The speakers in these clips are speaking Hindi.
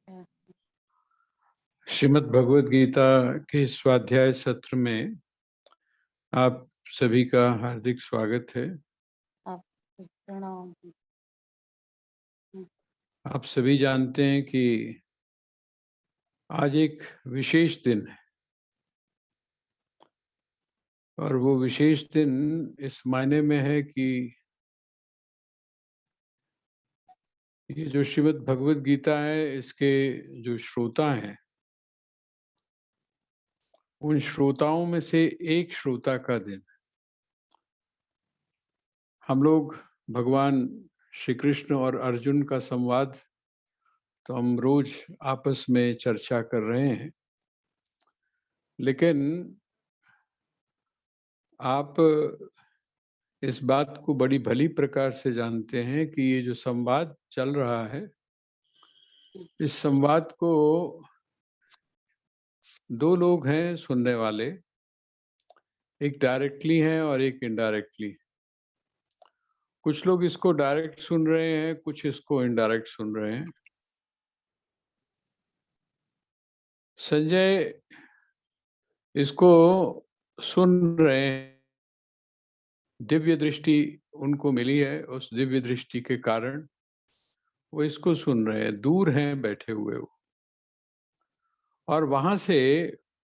है। श्रीमद् भगवद गीता के स्वाध्याय सत्र में आप सभी का हार्दिक स्वागत है। आप प्रणाम। आप सभी जानते हैं कि आज एक विशेष दिन है और वो विशेष दिन इस मायने में है कि ये जो श्रीमद् भगवद गीता है, इसके जो श्रोता हैं, उन श्रोताओं में से एक श्रोता का दिन। हम लोग भगवान श्री कृष्ण और अर्जुन का संवाद तो हम रोज आपस में चर्चा कर रहे हैं, लेकिन आप इस बात को बड़ी भली प्रकार से जानते हैं कि ये जो संवाद चल रहा है, इस संवाद को दो लोग हैं सुनने वाले, एक डायरेक्टली हैं और एक इनडायरेक्टली। कुछ लोग इसको डायरेक्ट सुन रहे हैं, कुछ इसको इनडायरेक्ट सुन रहे हैं। संजय इसको सुन रहे हैं, दिव्य दृष्टि उनको मिली है, उस दिव्य दृष्टि के कारण वो इसको सुन रहे हैं, दूर हैं बैठे हुए वो, और वहां से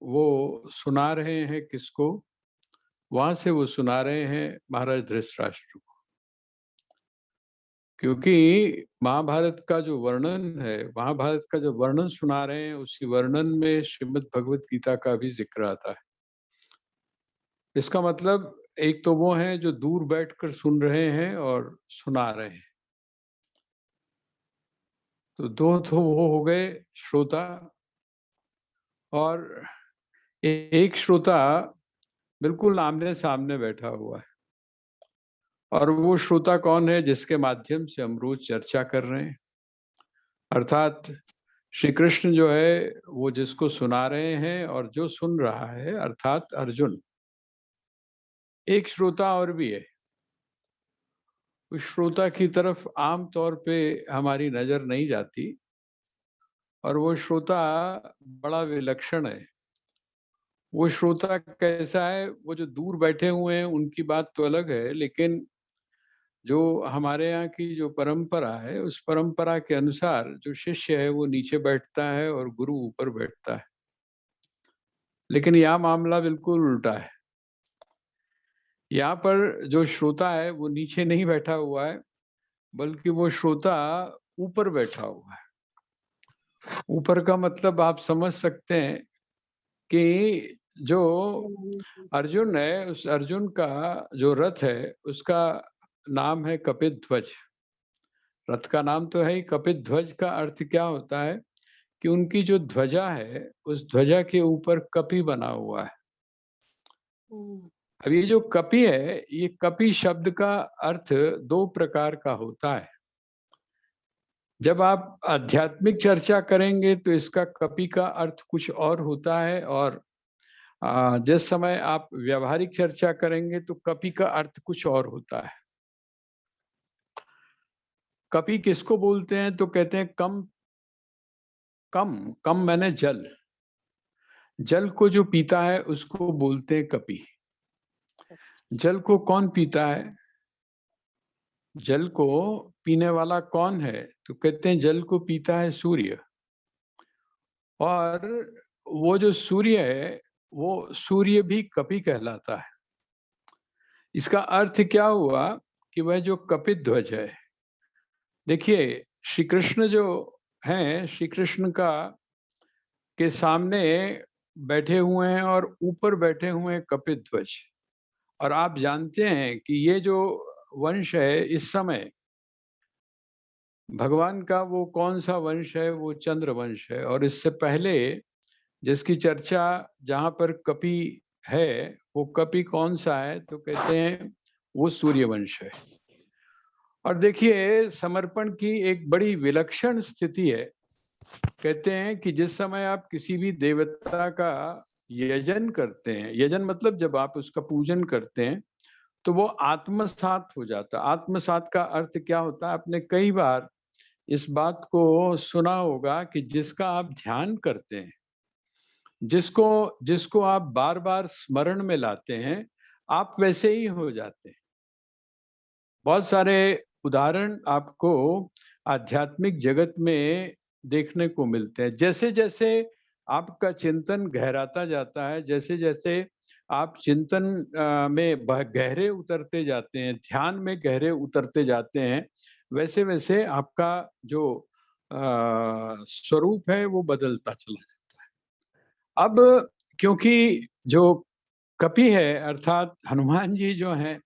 वो सुना रहे हैं किसको? वहां से वो सुना रहे हैं महाराज धृतराष्ट्र को, क्योंकि महाभारत का जो वर्णन है, महाभारत का जो वर्णन सुना रहे हैं, उसी वर्णन में श्रीमद् भगवद गीता का भी जिक्र आता है। इसका मतलब एक तो वो हैं जो दूर बैठकर सुन रहे हैं और सुना रहे हैं, तो दो तो वो हो गए श्रोता, और एक श्रोता बिल्कुल आमने सामने बैठा हुआ है। और वो श्रोता कौन है? जिसके माध्यम से हम रोज चर्चा कर रहे हैं, अर्थात श्री कृष्ण जो है वो जिसको सुना रहे हैं, और जो सुन रहा है अर्थात अर्जुन। एक श्रोता और भी है, उस श्रोता की तरफ आम तौर पे हमारी नजर नहीं जाती, और वो श्रोता बड़ा विलक्षण है। वो श्रोता कैसा है? वो जो दूर बैठे हुए हैं उनकी बात तो अलग है, लेकिन जो हमारे यहाँ की जो परंपरा है, उस परंपरा के अनुसार जो शिष्य है वो नीचे बैठता है और गुरु ऊपर बैठता है। लेकिन यह मामला बिल्कुल उल्टा है। यहाँ पर जो श्रोता है वो नीचे नहीं बैठा हुआ है, बल्कि वो श्रोता ऊपर बैठा हुआ है। ऊपर का मतलब आप समझ सकते हैं कि जो अर्जुन है, उस अर्जुन का जो रथ है उसका नाम है कपिध्वज। रथ का नाम तो है ही। कपिध्वज का अर्थ क्या होता है कि उनकी जो ध्वजा है, उस ध्वजा के ऊपर कपि बना हुआ है। अब ये जो कपि है, ये कपि शब्द का अर्थ दो प्रकार का होता है। जब आप आध्यात्मिक चर्चा करेंगे तो इसका कपि का अर्थ कुछ और होता है, और जिस समय आप व्यवहारिक चर्चा करेंगे तो कपि का अर्थ कुछ और होता है। कपि किसको बोलते हैं? तो कहते हैं कम कम कम मैंने जल। जल को जो पीता है उसको बोलते हैं कपि। जल को कौन पीता है? जल को पीने वाला कौन है? तो कहते हैं जल को पीता है सूर्य। और वो जो सूर्य है, वो सूर्य भी कपि कहलाता है। इसका अर्थ क्या हुआ कि वह जो कपिध्वज है, देखिए श्री कृष्ण जो हैं, श्री कृष्ण का के सामने बैठे हुए हैं और ऊपर बैठे हुए हैं कपिध्वज। और आप जानते हैं कि ये जो वंश है इस समय भगवान का, वो कौन सा वंश है? वो चंद्र वंश है। और इससे पहले जिसकी चर्चा जहां पर कपि है, वो कपि कौन सा है? तो कहते हैं वो सूर्य वंश है। और देखिए समर्पण की एक बड़ी विलक्षण स्थिति है। कहते हैं कि जिस समय आप किसी भी देवता का यजन करते हैं, यजन मतलब जब आप उसका पूजन करते हैं, तो वो आत्मसात हो जाता है। आत्मसात का अर्थ क्या होता है? आपने कई बार इस बात को सुना होगा कि जिसका आप ध्यान करते हैं, जिसको जिसको आप बार-बार स्मरण में लाते हैं, आप वैसे ही हो जाते हैं। बहुत सारे उदाहरण आपको आध्यात्मिक जगत में देखने को मिलते हैं। जैसे-जैसे आपका चिंतन गहराता जाता है, जैसे-जैसे आप चिंतन में गहरे उतरते जाते हैं, ध्यान में गहरे उतरते जाते हैं, वैसे-वैसे आपका जो स्वरूप है वो बदलता चला जाता है। अब क्योंकि जो कपि है अर्थात हनुमान जी जो हैं,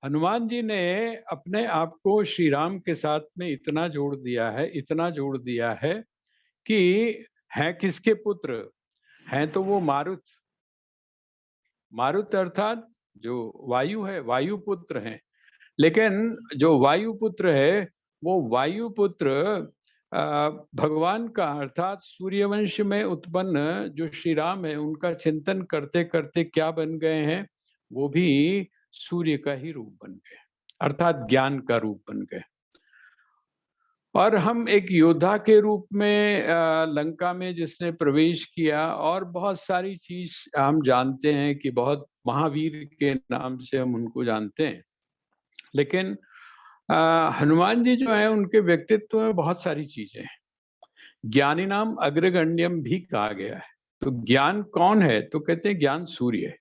हनुमान जी ने अपने आप को श्री राम के साथ में इतना जोड़ दिया है, इतना जोड़ दिया है कि हैं किसके पुत्र? हैं तो वो मारुत। मारुत अर्थात जो वायु है, वायुपुत्र हैं। लेकिन जो वायुपुत्र है, वो वायुपुत्र भगवान का अर्थात सूर्यवंश में उत्पन्न जो श्री राम है, उनका चिंतन करते-करते क्या बन गए हैं? वो भी सूर्य का ही रूप बन गए, अर्थात ज्ञान का रूप बन गए। और हम एक योद्धा के रूप में लंका में जिसने प्रवेश किया और बहुत सारी चीज हम जानते हैं कि बहुत महावीर के नाम से हम उनको जानते हैं। लेकिन हनुमान जी जो है उनके व्यक्तित्व में बहुत सारी चीजें हैं। ज्ञानी नाम अग्रगण्यम भी कहा गया है। तो ज्ञान कौन है? तो कहते हैं ज्ञान सूर्य है।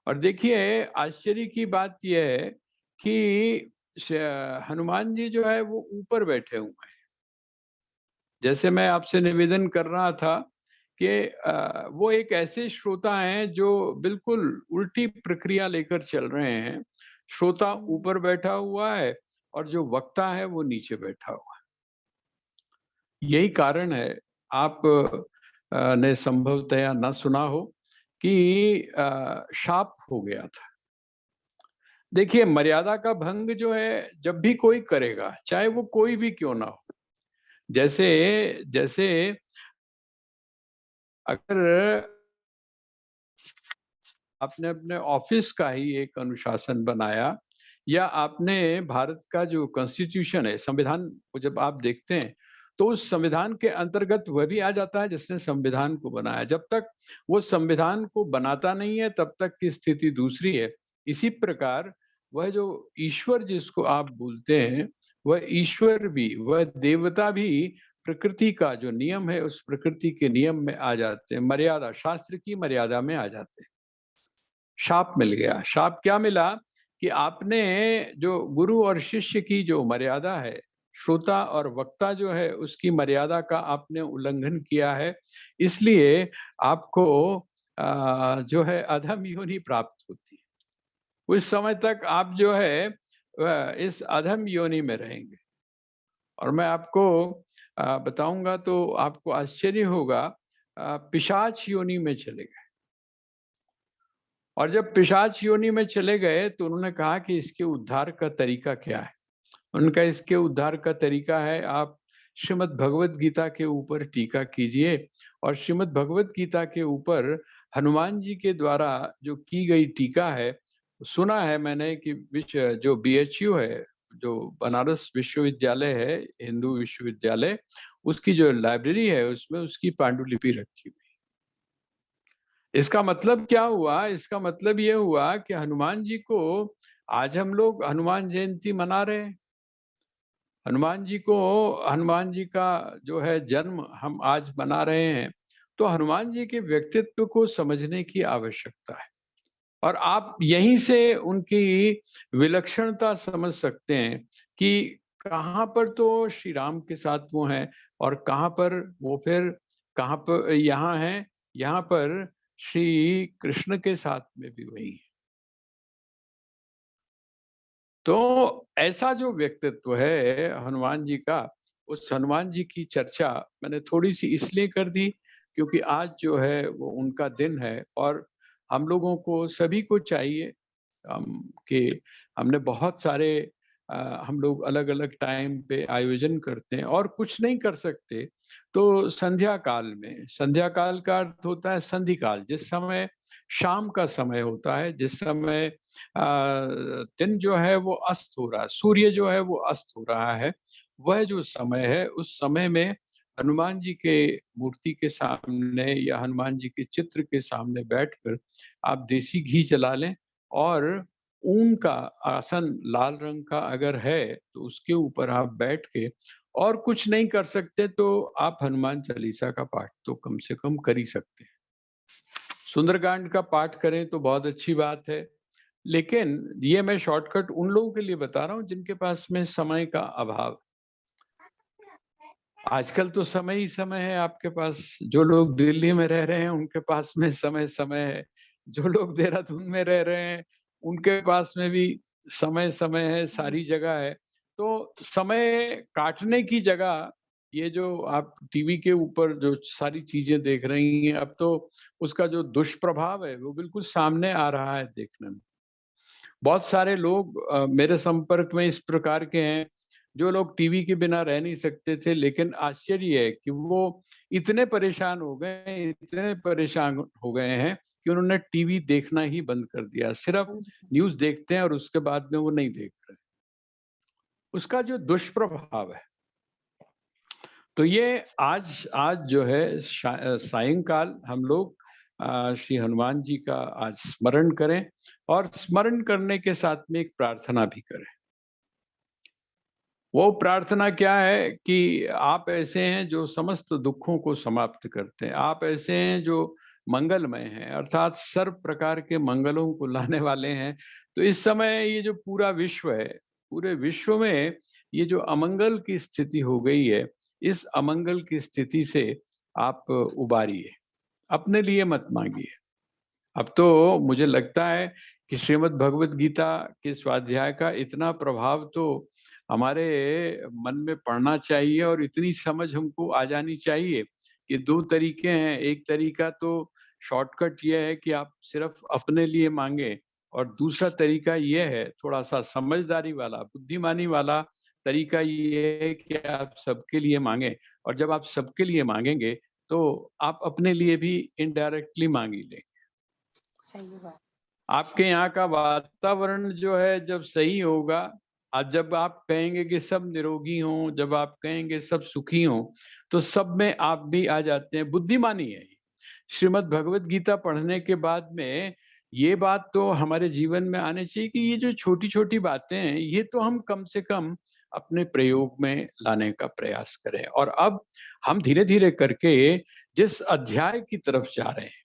और देखिए आश्चर्य की बात यह है कि हनुमान जी जो है वो ऊपर बैठे हुए हैं। जैसे मैं आपसे निवेदन कर रहा था कि वो एक ऐसे श्रोता हैं जो बिल्कुल उल्टी प्रक्रिया लेकर चल रहे हैं। श्रोता हुँ। ऊपर बैठा हुआ है और जो वक्ता है वो नीचे बैठा हुआ है। यही कारण है आप ने संभवतया न सुना हो कि शाप हो गया था। देखिए मर्यादा का भंग जो है जब भी कोई करेगा, चाहे वो कोई भी क्यों ना हो। जैसे जैसे अगर आपने अपने ऑफिस का ही एक अनुशासन बनाया या आपने भारत का जो कॉन्स्टिट्यूशन है, संविधान को जब आप देखते हैं, तो उस संविधान के अंतर्गत वह भी आ जाता है जिसने संविधान को बनाया। जब तक वो संविधान को बनाता नहीं है, तब तक की स्थिति दूसरी है। इसी प्रकार वह जो ईश्वर जिसको आप बोलते हैं, वह ईश्वर भी, वह देवता भी प्रकृति का जो नियम है, उस प्रकृति के नियम में आ जाते हैं, मर्यादा, शास्त्र की मर्यादा में आ जाते हैं। शाप मिल गया। शाप क्या मिला कि आपने जो गुरु और शिष्य की जो मर्यादा है, श्रोता और वक्ता जो है उसकी मर्यादा का आपने उल्लंघन किया है। इसलिए आपको जो है अधम योनि प्राप्त होती है। उस समय तक आप जो है इस अधम योनि में रहेंगे। और मैं आपको बताऊंगा तो आपको आश्चर्य होगा, पिशाच योनि में चले गए। और जब पिशाच योनि में चले गए तो उन्होंने कहा कि इसके उद्धार का तरीका क्या है? उनका इसके उद्धार का तरीका है आप श्रीमद् भगवत गीता के ऊपर टीका कीजिए और श्रीमद् भगवत गीता के ऊपर हनुमान जी के द्वारा जो की गई टीका है, सुना है मैंने कि विश्व जो बीएचयू है, जो बनारस विश्वविद्यालय है, हिंदू विश्वविद्यालय, उसकी जो लाइब्रेरी है उसमें उसकी पांडुलिपि रखी हुई। इसका मतलब क्या हुआ? इसका मतलब ये हुआ कि हनुमान जी को आज हम लोग हनुमान जयंती मना रहे हैं। हनुमान जी को, हनुमान जी का जो है जन्म हम आज मना रहे हैं। तो हनुमान जी के व्यक्तित्व को समझने की आवश्यकता है और आप यहीं से उनकी विलक्षणता समझ सकते हैं कि कहाँ पर तो श्री राम के साथ वो हैं और कहाँ पर वो फिर कहाँ पर यहाँ हैं, यहाँ पर श्री कृष्ण के साथ में भी वही है। तो ऐसा जो व्यक्तित्व है हनुमान जी का, उस हनुमान जी की चर्चा मैंने थोड़ी-सी इसलिए कर दी क्योंकि आज जो है वो उनका दिन है और हम लोगों को सभी को चाहिए कि हमने बहुत सारे हम लोग अलग-अलग टाइम पे आयोजन करते हैं और कुछ नहीं कर सकते, तो संध्या काल में, संध्या काल का अर्थ होता है संधि काल, जिस समय शाम का समय होता है, जिस समय दिन जो है वो अस्त हो रहा है, सूर्य जो है वो अस्त हो रहा है, वह जो समय है, उस समय में हनुमान जी के मूर्ति के सामने या हनुमान जी के चित्र के सामने बैठकर आप देसी घी जला लें और ऊन का आसन लाल रंग का अगर है तो उसके ऊपर आप बैठ के, और कुछ नहीं कर सकते तो आप हनुमान चालीसा का पाठ तो कम से कम कर ही सकते हैं। सुंदरकांड का पाठ करें तो बहुत अच्छी बात है, लेकिन ये मैं शॉर्टकट उन लोगों के लिए बता रहा हूँ जिनके पास में समय का अभाव। आजकल तो समय ही समय है आपके पास। जो लोग दिल्ली में रह रहे हैं उनके पास में समय है, जो लोग देहरादून में रह रहे हैं उनके पास में भी समय है, सारी जगह है। तो समय काटने की जगह ये जो आप टीवी के ऊपर जो सारी चीजें देख रही हैं, अब तो उसका जो दुष्प्रभाव है वो बिल्कुल सामने आ रहा है देखने में। बहुत सारे लोग मेरे संपर्क में इस प्रकार के हैं, जो लोग टीवी के बिना रह नहीं सकते थे, लेकिन आश्चर्य है कि वो इतने परेशान हो गए, इतने परेशान हो गए हैं कि उन्होंने टीवी देखना ही बंद कर दिया। सिर्फ न्यूज़ देखते हैं और उसके बाद में वो नहीं देख रहे। उसका जो दुष्प्रभाव है, तो ये आज आज जो है सायंकाल हम लोग श्री हनुमान जी का आज स्मरण करें और स्मरण करने के साथ में एक प्रार्थना भी करें। वो प्रार्थना क्या है कि आप ऐसे हैं जो समस्त दुखों को समाप्त करते हैं। आप ऐसे हैं जो मंगलमय हैं, अर्थात सर्व प्रकार के मंगलों को लाने वाले हैं। तो इस समय ये जो पूरा विश्व है, पूरे विश्व में ये जो अमंगल की स्थिति हो गई है, इस अमंगल की स्थिति से आप उबारिए, अपने लिए मत मांगिए। अब तो मुझे लगता है कि श्रीमद् भगवत गीता के स्वाध्याय का इतना प्रभाव तो हमारे मन में पड़ना चाहिए और इतनी समझ हमको आ जानी चाहिए कि दो तरीके हैं। एक तरीका तो शॉर्टकट ये है कि आप सिर्फ अपने लिए मांगे, और दूसरा तरीका ये है थोड़ा सा समझदारी वाला, बुद्धिमानी वाला तरीका ये है कि आप सबके लिए मांगे। और जब आप सबके लिए मांगेंगे तो आप अपने लिए भी इनडायरेक्टली मांग ही लेंगे। सही बात। आपके यहाँ का वातावरण जो है जब सही होगा, जब आप कहेंगे कि सब निरोगी हों, जब आप कहेंगे सब सुखी हों, तो सब में आप भी आ जाते हैं। बुद्धिमानी है ये। श्रीमद् भगवत गीता पढ़ने के बाद में ये बात तो हमारे जीवन में आनी चाहिए कि ये जो छोटी-छोटी बातें हैं, ये तो हम कम से कम अपने प्रयोग में लाने का प्रयास करें। और अब हम धीरे-धीरे करके जिस अध्याय की तरफ जा रहे हैं,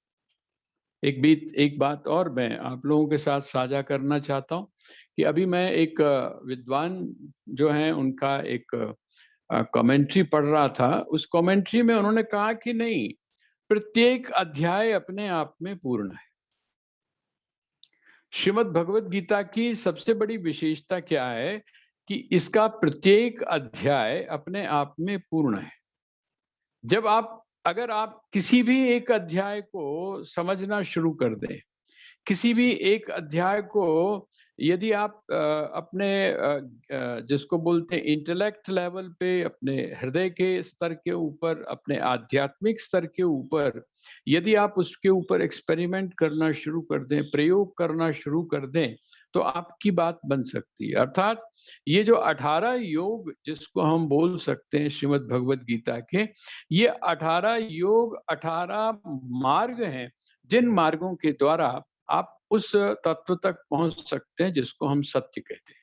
एक बात और मैं आप लोगों के साथ साझा करना चाहता हूँ कि अभी मैं एक विद्वान जो हैं उनका एक कमेंट्री पढ़ रहा था। उस कमेंट्री में उन्होंने कहा कि नहीं, प्रत्येक अध्याय अपने आप में पूर्ण है। श्रीमद् भगवत गीता की सबसे बड़ी विशेषता क्या है कि इसका प्रत्येक अध्याय अपने आप में पूर्ण है। जब आप अगर आप किसी भी एक अध्याय को समझना शुरू कर दें, किसी भी एक अध्याय को यदि आप अपने जिसको बोलते हैं इंटेलेक्ट लेवल पे, अपने हृदय के स्तर के ऊपर, अपने आध्यात्मिक स्तर के ऊपर यदि आप उसके ऊपर एक्सपेरिमेंट करना शुरू कर दें, प्रयोग करना शुरू कर दें, तो आपकी बात बन सकती है। अर्थात ये जो 18 योग जिसको हम बोल सकते हैं श्रीमद् भगवत गीता के, ये 18 योग 18 मार्ग हैं, जिन मार्गों के द्वारा आप उस तत्व तक पहुंच सकते हैं जिसको हम सत्य कहते हैं।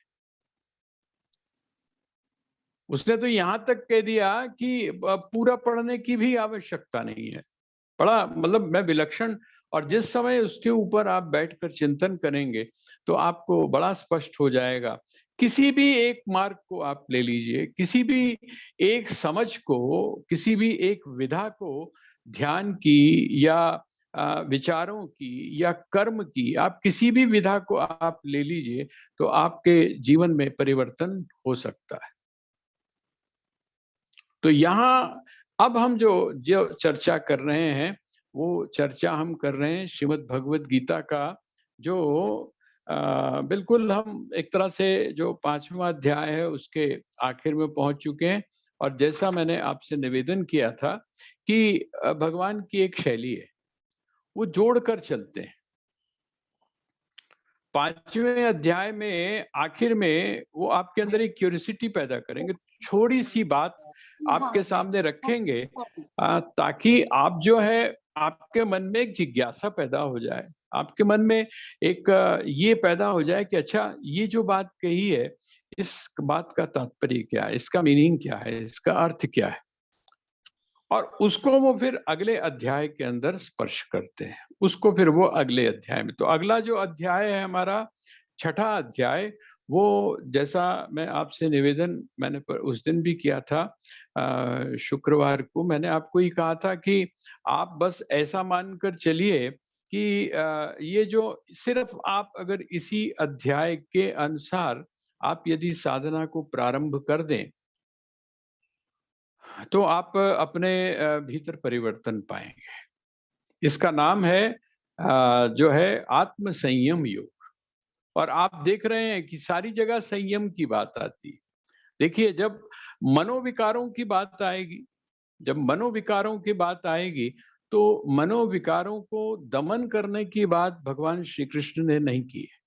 उसने तो यहां तक कह दिया कि पूरा पढ़ने की भी आवश्यकता नहीं है। बड़ा मतलब मैं विलक्षण, और जिस समय उसके ऊपर आप बैठकर चिंतन करेंगे तो आपको बड़ा स्पष्ट हो जाएगा। किसी भी एक मार्ग को आप ले लीजिए, किसी भी एक समझ को, किसी भी एक विधा को, ध्यान की या विचारों की या कर्म की, आप किसी भी विधा को आप ले लीजिए तो आपके जीवन में परिवर्तन हो सकता है। तो यहाँ अब हम जो जो चर्चा कर रहे हैं, वो चर्चा हम कर रहे हैं श्रीमद् भगवत गीता का, जो बिल्कुल हम एक तरह से जो 5वां अध्याय है उसके आखिर में पहुंच चुके हैं। और जैसा मैंने आपसे निवेदन किया था कि भगवान की एक शैली है, वो जोड़कर चलते हैं। 5वें अध्याय में आखिर में वो आपके अंदर एक क्यूरियोसिटी पैदा करेंगे। छोटी सी बात आपके सामने रखेंगे ताकि आप जो है आपके मन में एक जिज्ञासा पैदा हो जाए, आपके मन में एक ये पैदा हो जाए कि अच्छा ये जो बात कही है, इस बात का तात्पर्य क्या है, इसका मीनिंग क्या है, इसका अर्थ क्या है, और उसको वो फिर अगले अध्याय के अंदर स्पर्श करते हैं, उसको फिर वो अगले अध्याय में। तो अगला जो अध्याय है हमारा छठा अध्याय, वो जैसा मैं आपसे निवेदन मैंने उस दिन भी किया था, शुक्रवार को मैंने आपको ही कहा था कि आप बस ऐसा मानकर चलिए कि ये जो सिर्फ आप अगर इसी अध्याय के अनुसार आप यदि साधना को प्रारंभ कर दें तो आप अपने भीतर परिवर्तन पाएंगे। इसका नाम है जो है आत्म संयम योग। और आप देख रहे हैं कि सारी जगह संयम की बात आती है। देखिए, जब मनोविकारों की बात आएगी, जब मनोविकारों की बात आएगी, तो मनोविकारों को दमन करने की बात भगवान श्री कृष्ण ने नहीं की है।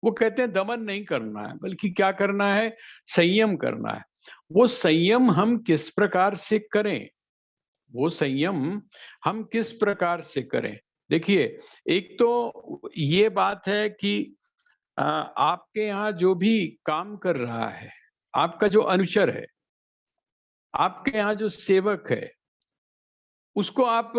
वो कहते हैं दमन नहीं करना है, बल्कि क्या करना है, संयम करना है। वो संयम हम किस प्रकार से करें, वो संयम हम किस प्रकार से करें। देखिए, एक तो ये बात है कि आपके यहाँ जो भी काम कर रहा है, आपका जो अनुचर है, आपके यहाँ जो सेवक है, उसको आप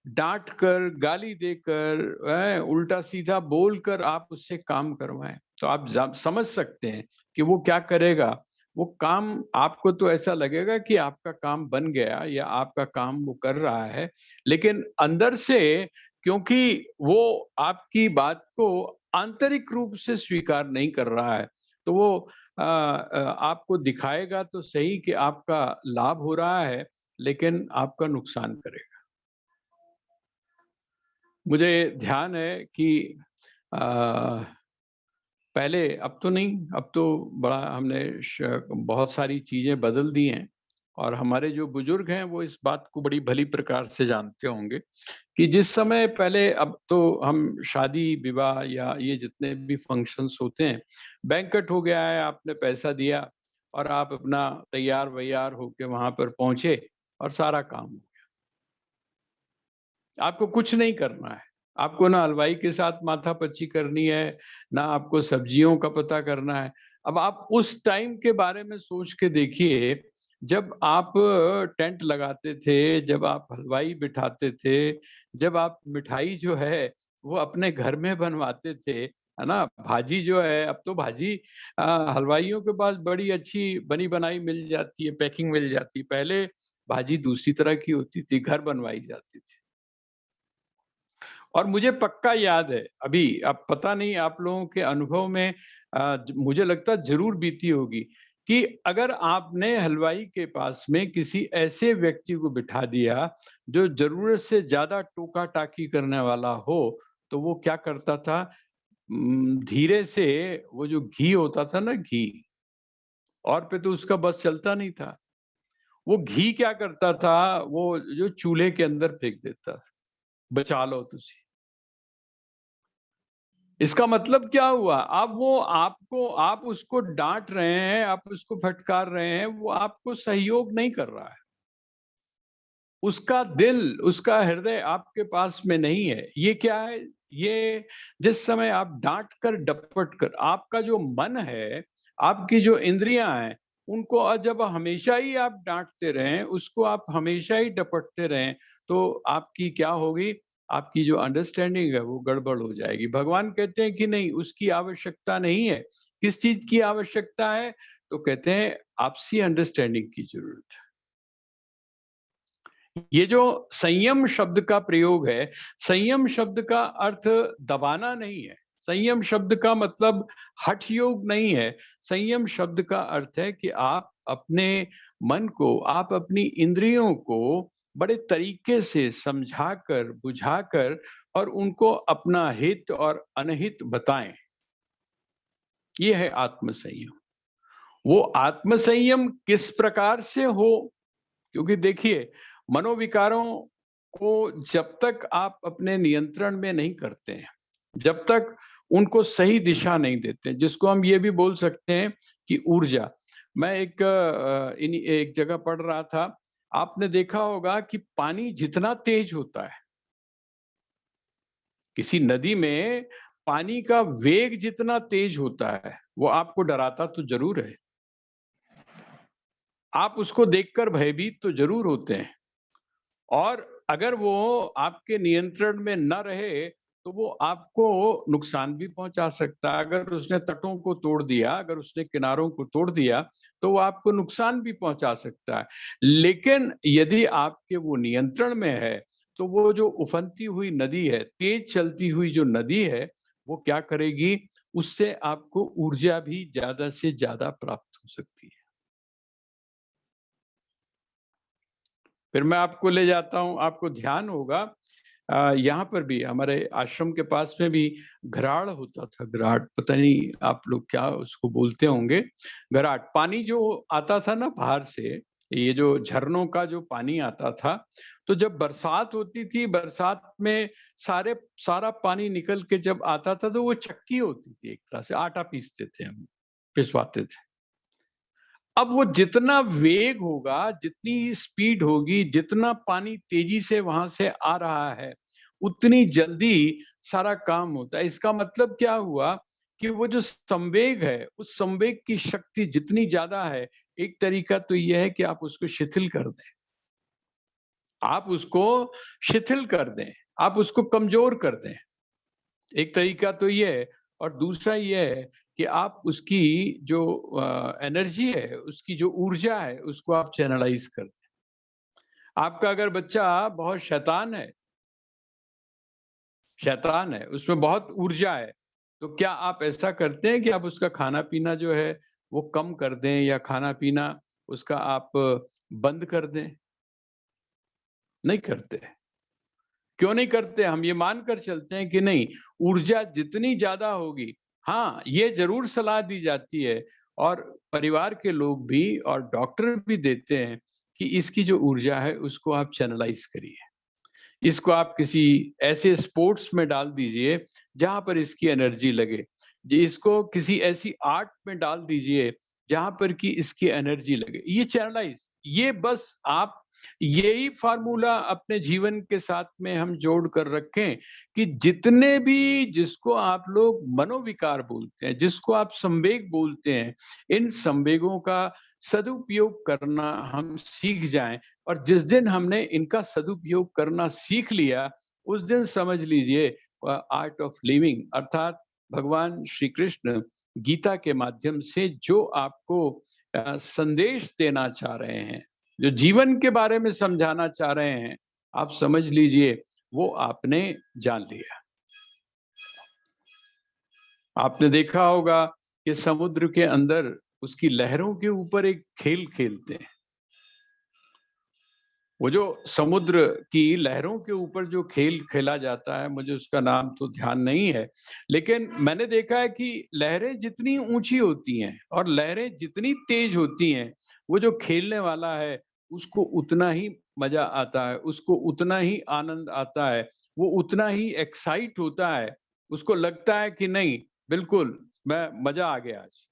डांट कर, गाली देकर, उल्टा सीधा बोलकर आप उससे काम करवाएं, तो आप समझ सकते हैं कि वो क्या करेगा। वो काम आपको तो ऐसा लगेगा कि आपका काम बन गया या आपका काम वो कर रहा है, लेकिन अंदर से, क्योंकि वो आपकी बात को आंतरिक रूप से स्वीकार नहीं कर रहा है, तो वो आपको दिखाएगा तो सही कि आपका लाभ हो रहा है, लेकिन आपका नुकसान करेगा। मुझे ध्यान है कि पहले, अब तो नहीं, अब तो बड़ा हमने बहुत सारी चीजें बदल दी हैं, और हमारे जो बुजुर्ग हैं वो इस बात को बड़ी भली प्रकार से जानते होंगे कि जिस समय पहले, अब तो हम शादी विवाह या ये जितने भी फंक्शंस होते हैं, बैंकेट हो गया है, आपने पैसा दिया और आप अपना तैयार वैयार होके वहां पर पहुंचे और सारा काम हो गया। आपको कुछ नहीं करना है, आपको ना हलवाई के साथ माथापच्ची करनी है, ना आपको सब्जियों का पता करना है। अब आप उस टाइम के बारे में सोच के देखिए, जब आप टेंट लगाते थे, जब आप हलवाई बिठाते थे, जब आप मिठाई जो है वो अपने घर में बनवाते थे, है ना। भाजी जो है, अब तो भाजी हलवाइयों के पास बड़ी अच्छी बनी बनाई मिल जाती है, पैकिंग मिल जाती है। पहले भाजी दूसरी तरह की होती थी, घर बनवाई जाती थी। और मुझे पक्का याद है, अभी अब पता नहीं आप लोगों के अनुभव में मुझे लगता जरूर बीती होगी कि अगर आपने हलवाई के पास में किसी ऐसे व्यक्ति को बिठा दिया जो जरूरत से ज्यादा टोका टाकी करने वाला हो, तो वो क्या करता था, धीरे से वो जो घी होता था ना, घी, और पे तो उसका बस चलता नहीं था, वो घी क्या करता था, वो जो चूल्हे के अंदर फेंक देता था, बचा लो तुझे। इसका मतलब क्या हुआ, अब वो आपको, आप उसको डांट रहे हैं, आप उसको फटकार रहे हैं, वो आपको सहयोग नहीं कर रहा है। उसका दिल, उसका हृदय आपके पास में नहीं है। ये क्या है, ये जिस समय आप डांट कर डपट कर, आपका जो मन है, आपकी जो इंद्रियां हैं, उनको जब हमेशा ही आप डांटते रहें, उसको आप हमेशा ही डपटते रहें, तो आपकी क्या होगी, आपकी जो अंडरस्टैंडिंग है वो गड़बड़ हो जाएगी। भगवान कहते हैं कि नहीं, उसकी आवश्यकता नहीं है। किस चीज की आवश्यकता है, तो कहते हैं आपसी अंडरस्टैंडिंग की जरूरत है। ये जो संयम शब्द का प्रयोग है, संयम शब्द का अर्थ दबाना नहीं है, संयम शब्द का मतलब हठ योग नहीं है। संयम शब्द का अर्थ है कि आप अपने मन को, आप अपनी इंद्रियों को बड़े तरीके से समझाकर, बुझाकर, और उनको अपना हित और अनहित बताएं। ये है आत्मसंयम। वो आत्मसंयम किस प्रकार से हो, क्योंकि देखिए, मनोविकारों को जब तक आप अपने नियंत्रण में नहीं करते हैं, जब तक उनको सही दिशा नहीं देते, जिसको हम ये भी बोल सकते हैं कि ऊर्जा, मैं एक जगह पढ़ रहा था, आपने देखा होगा कि पानी जितना तेज होता है, किसी नदी में पानी का वेग जितना तेज होता है, वो आपको डराता तो जरूर है। आप उसको देखकर भयभीत तो जरूर होते हैं, और अगर वो आपके नियंत्रण में न रहे तो वो आपको नुकसान भी पहुंचा सकता है। अगर उसने तटों को तोड़ दिया, अगर उसने किनारों को तोड़ दिया, तो वो आपको नुकसान भी पहुंचा सकता है। लेकिन यदि आपके वो नियंत्रण में है, तो वो जो उफनती हुई नदी है, तेज चलती हुई जो नदी है, वो क्या करेगी, उससे आपको ऊर्जा भी ज्यादा से ज्यादा प्राप्त हो सकती है। फिर मैं आपको ले जाता हूँ, आपको ध्यान होगा, यहाँ पर भी हमारे आश्रम के पास में भी घराड़ होता था। घराड़, पता नहीं आप लोग क्या उसको बोलते होंगे। घराट, पानी जो आता था ना बाहर से, ये जो झरनों का जो पानी आता था, तो जब बरसात होती थी, बरसात में सारा पानी निकल के जब आता था, तो वो चक्की होती थी, एक तरह से आटा पीसते थे हम, पिसवाते थे। अब वो जितना वेग होगा, जितनी स्पीड होगी, जितना पानी तेजी से वहां से आ रहा है, उतनी जल्दी सारा काम होता है। इसका मतलब क्या हुआ कि वो जो संवेग है, उस संवेग की शक्ति जितनी ज्यादा है, एक तरीका तो यह है कि आप उसको शिथिल कर दें, आप उसको शिथिल कर दें, आप उसको कमजोर कर दें। एक तरीका तो ये है, और दूसरा ये है कि आप उसकी जो एनर्जी है, उसकी जो ऊर्जा है, उसको आप चैनलाइज कर दें। आपका अगर बच्चा बहुत शैतान है, उसमें बहुत ऊर्जा है, तो क्या आप ऐसा करते हैं कि आप उसका खाना पीना जो है वो कम कर दें, या खाना पीना उसका आप बंद कर दें? नहीं करते। क्यों नहीं करते? हम ये मानकर चलते हैं कि नहीं, ऊर्जा जितनी ज्यादा होगी, हाँ, ये जरूर सलाह दी जाती है, और परिवार के लोग भी और डॉक्टर भी देते हैं कि इसकी जो ऊर्जा है उसको आप चैनलाइज करिए। इसको आप किसी ऐसे स्पोर्ट्स में डाल दीजिए जहां पर इसकी एनर्जी लगे। जी, इसको किसी ऐसी आर्ट में डाल दीजिए जहां पर कि इसकी एनर्जी लगे। ये चैनलाइज, ये बस आप यही फार्मूला अपने जीवन के साथ में हम जोड़ कर रखें कि जितने भी, जिसको आप लोग मनोविकार बोलते हैं, जिसको आप संवेग बोलते हैं, इन संवेगों का सदुपयोग करना हम सीख जाएं। और जिस दिन हमने इनका सदुपयोग करना सीख लिया, उस दिन समझ लीजिए आर्ट ऑफ लिविंग, अर्थात भगवान श्री कृष्ण गीता के माध्यम से जो आपको संदेश देना चाह रहे हैं, जो जीवन के बारे में समझाना चाह रहे हैं, आप समझ लीजिए वो आपने जान लिया। आपने देखा होगा कि समुद्र के अंदर उसकी लहरों के ऊपर एक खेल खेलते हैं। वो जो समुद्र की लहरों के ऊपर जो खेल खेला जाता है, मुझे उसका नाम तो ध्यान नहीं है, लेकिन मैंने देखा है कि लहरें जितनी ऊंची होती हैं और लहरें जितनी तेज होती हैं, वो जो खेलने वाला है उसको उतना ही मजा आता है, उसको उतना ही आनंद आता है, वो उतना ही एक्साइट होता है, उसको लगता है कि नहीं, बिल्कुल मैं, मजा आ गया आज।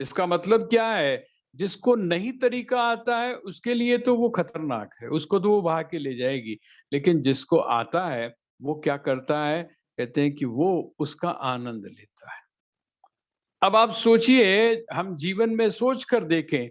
इसका मतलब क्या है, जिसको नहीं तरीका आता है उसके लिए तो वो खतरनाक है, उसको तो वो बहा के ले जाएगी। लेकिन जिसको आता है, वो क्या करता है, कहते हैं कि वो उसका आनंद लेता है। अब आप सोचिए, हम जीवन में सोच कर देखें